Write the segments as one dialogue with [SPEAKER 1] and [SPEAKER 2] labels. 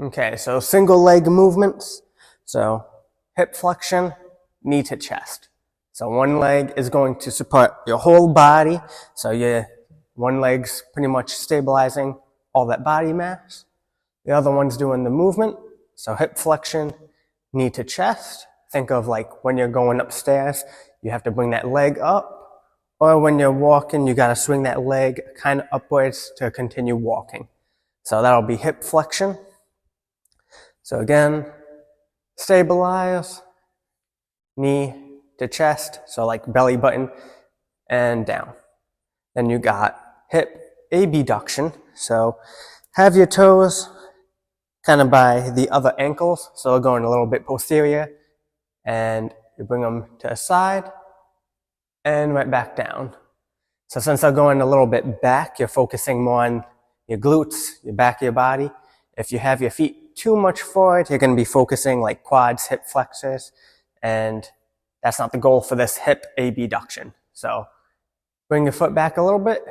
[SPEAKER 1] Okay, so single leg movements. So hip flexion, knee to chest. So one leg is going to support your whole body. So your one leg's pretty much stabilizing all that body mass. The other one's doing the movement. So hip flexion, knee to chest. Think of like when you're going upstairs, you have to bring that leg up. Or when you're walking, you gotta swing that leg kind of upwards to continue walking. So that'll be hip flexion. So again, stabilize, knee to chest, so like belly button and down. Then you got hip abduction, so have your toes kind of by the other ankles, so they're going a little bit posterior, and you bring them to the side and right back down. So since they're going a little bit back, you're focusing more on your glutes, your back of your body. If you have your feet too much forward, you're going to be focusing like quads, hip flexors, and that's not the goal for this hip abduction. So bring your foot back a little bit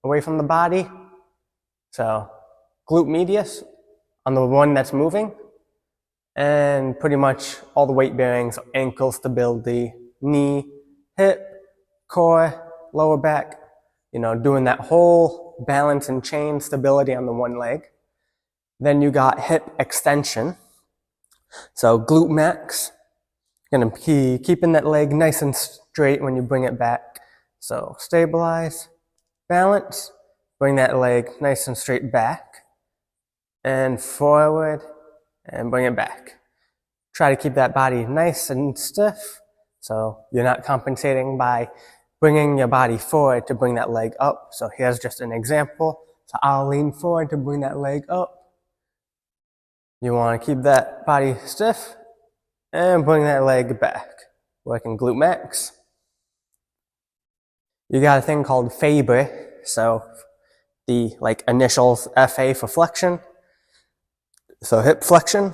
[SPEAKER 1] away from the body. So glute medius on the one that's moving, and pretty much all the weight bearings, ankle stability, knee, hip, core, lower back, doing that whole balance and chain stability on the one leg. Then you got hip extension. So glute max, you're gonna be keeping that leg nice and straight when you bring it back. So stabilize, balance, bring that leg nice and straight back, and forward, and bring it back. Try to keep that body nice and stiff, so you're not compensating by bringing your body forward to bring that leg up. So here's just an example. So I'll lean forward to bring that leg up. You want to keep that body stiff and bring that leg back. Working glute max. You got a thing called Faber, so the initials FA for flexion. So hip flexion,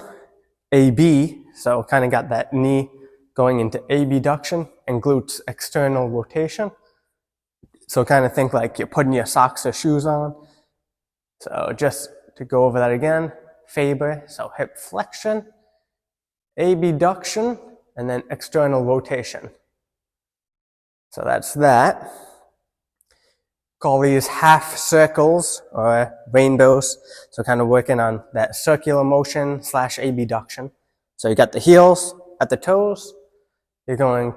[SPEAKER 1] AB, so kind of got that knee going into abduction, and glutes external rotation. So kind of think like you're putting your socks or shoes on. So just to go over that again, Faber, so hip flexion, abduction, and then external rotation. So that's that. Call these half circles or rainbows. So kind of working on that circular motion / abduction. So you got the heels at the toes. You're going,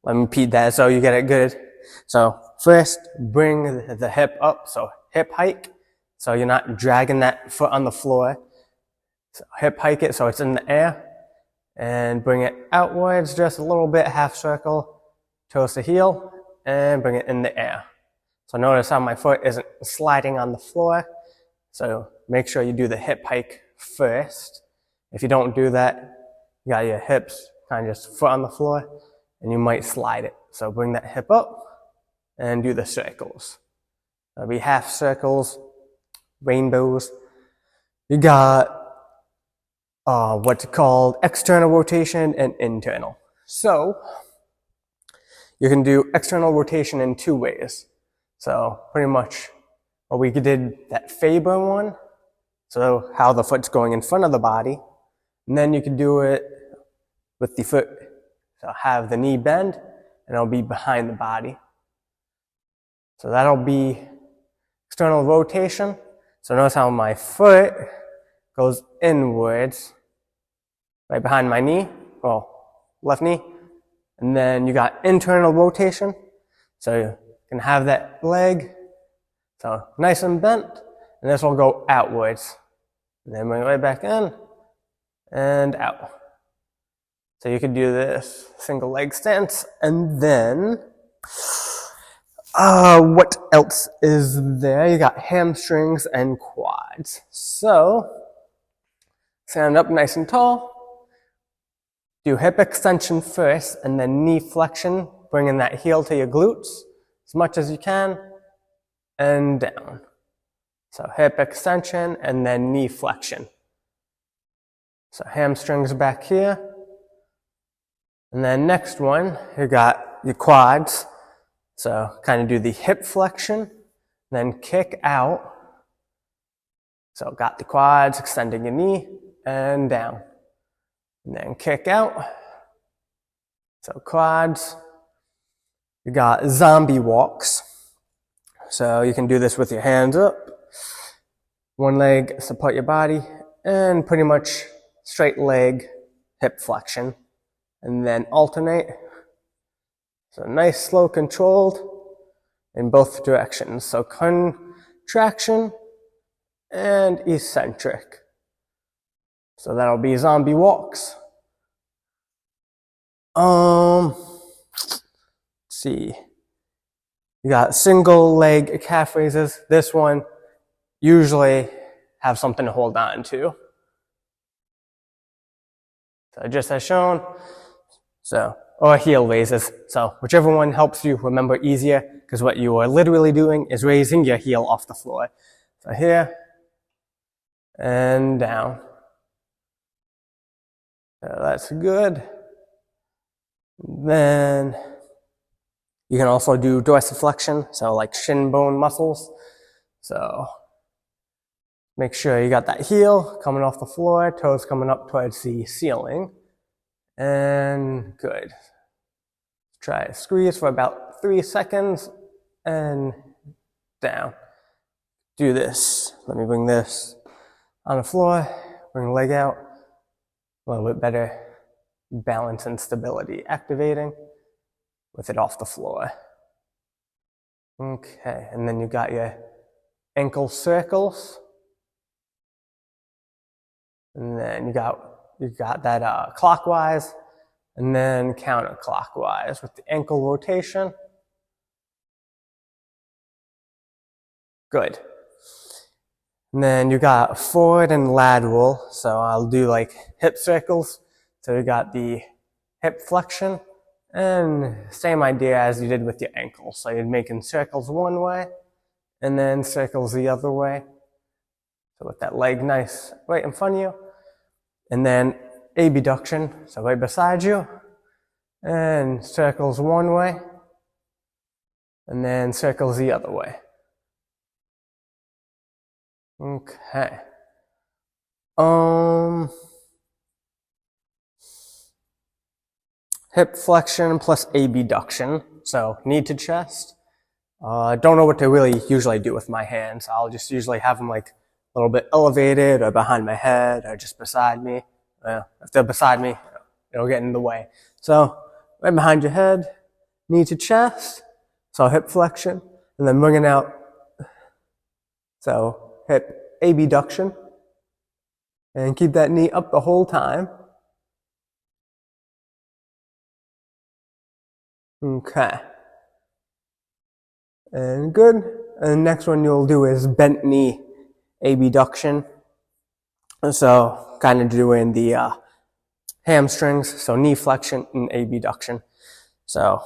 [SPEAKER 1] let me repeat that so you get it good. So first, bring the hip up, so hip hike. So you're not dragging that foot on the floor. So hip hike it so it's in the air. And bring it outwards just a little bit, half circle, toes to heel, and bring it in the air. So notice how my foot isn't sliding on the floor. So make sure you do the hip hike first. If you don't do that, you got your hips kind of just foot on the floor, and you might slide it. So bring that hip up and do the circles. That'll be half circles, rainbows. You got what's called external rotation and internal. So you can do external rotation in two ways. So pretty much what we did that Faber one, so how the foot's going in front of the body, and then you can do it with the foot, so have the knee bend, and it'll be behind the body. So that'll be external rotation. So notice how my foot goes inwards, right behind my knee, left knee. And then you got internal rotation. So you can have that leg, so nice and bent, and this will go outwards. And then bring it right back in, and out. So you could do this single leg stance, and then, what else is there? You got hamstrings and quads. So, stand up nice and tall. Do hip extension first, and then knee flexion, bringing that heel to your glutes as much as you can, and down. So hip extension, and then knee flexion. So hamstrings back here. And then next one, you got your quads. So kind of do the hip flexion, then kick out. So got the quads, extending your knee, and down. And then kick out. So quads. You got zombie walks. So you can do this with your hands up. One leg, support your body, and pretty much straight leg, hip flexion. And then alternate. So nice, slow, controlled in both directions. So contraction and eccentric. So that'll be zombie walks. Let's see. You got single leg calf raises. This one usually have something to hold on to. So just as shown. So, or heel raises. So whichever one helps you remember easier, because what you are literally doing is raising your heel off the floor. So here and down. So that's good. Then you can also do dorsiflexion, so like shin bone muscles. So make sure you got that heel coming off the floor, toes coming up towards the ceiling. And good. Try to squeeze for about 3 seconds and down. Do this. Let me bring this on the floor, bring the leg out. A little bit better balance and stability activating with it off the floor. Okay, and then you got your ankle circles. And then you got that clockwise and then counterclockwise with the ankle rotation. Good. And then you got forward and lateral. So I'll do like hip circles. So you got the hip flexion and same idea as you did with your ankle. So you're making circles one way and then circles the other way. So with that leg nice right in front of you. And then abduction, so right beside you. And circles one way. And then circles the other way. Okay. Hip flexion plus abduction. So knee to chest. Don't know what to really usually do with my hands. I'll just usually have them like a little bit elevated or behind my head or just beside me. If they're beside me, it'll get in the way. So right behind your head, knee to chest. So hip flexion and then bringing out. So hip abduction and keep that knee up the whole time. Okay. And good. And the next one you'll do is bent knee abduction. So kind of doing the hamstrings, so knee flexion and abduction. So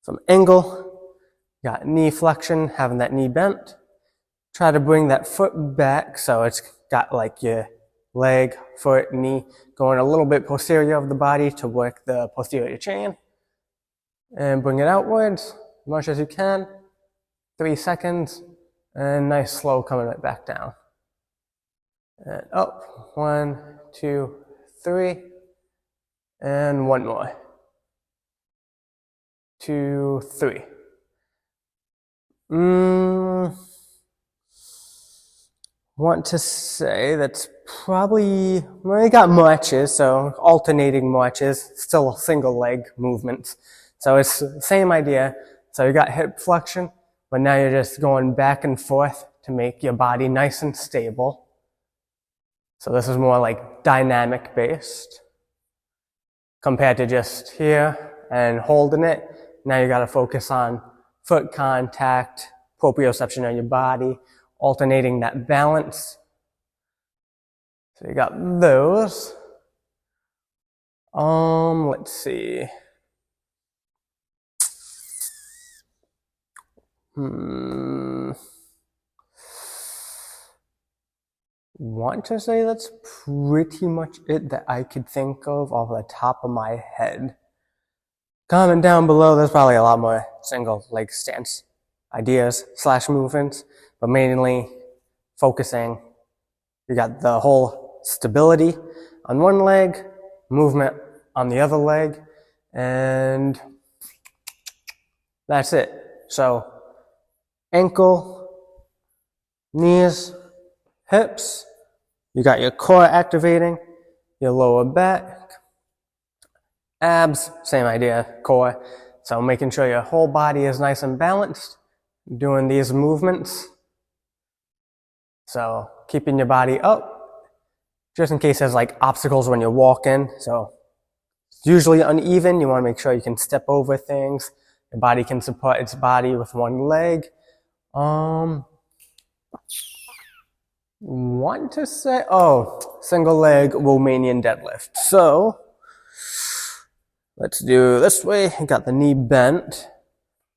[SPEAKER 1] from angle, got knee flexion, having that knee bent. Try to bring that foot back so it's got like your leg, foot, knee going a little bit posterior of the body to work the posterior chain. And bring it outwards as much as you can. 3 seconds. And nice slow coming right back down. And up. 1, 2, 3. And one more. 2, 3. Want to say that's probably, well, you got marches, so alternating marches, still single leg movements. So it's the same idea. So you got hip flexion, but now you're just going back and forth to make your body nice and stable. So this is more like dynamic based compared to just here and holding it. Now you got to focus on foot contact, proprioception on your body, alternating that balance. So you got those. Let's see. Want to say that's pretty much it that I could think of off the top of my head. Comment down below, there's probably a lot more single leg stance ideas / movements, but mainly focusing You got the whole stability on one leg, movement on the other leg, and that's it. So ankle, knees, hips, you got your core activating, your lower back, abs, same idea, core. So making sure your whole body is nice and balanced, doing these movements. So keeping your body up, just in case there's like obstacles when you're walking. So it's usually uneven. You want to make sure you can step over things. Your body can support its body with one leg. Want to say, single leg Romanian deadlift. So let's do this way. Got the knee bent.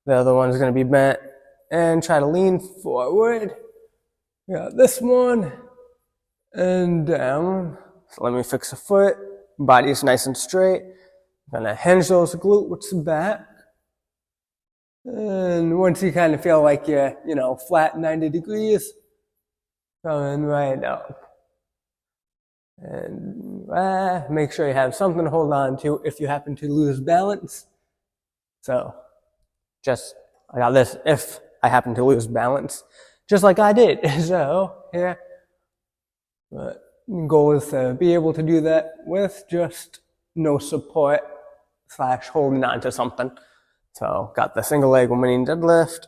[SPEAKER 1] The other one's going to be bent. And try to lean forward. Got this one. And down. So let me fix the foot. Body's nice and straight. Gonna hinge those glutes back. And once you kind of feel like you're, flat 90 degrees, coming right up. And make sure you have something to hold on to if you happen to lose balance. So I got this if I happen to lose balance, just like I did. So, yeah. But the goal is to be able to do that with just no support / holding on to something. So, got the single leg Romanian deadlift.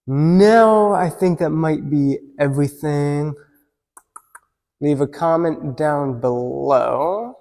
[SPEAKER 1] Now I think that might be everything. Leave a comment down below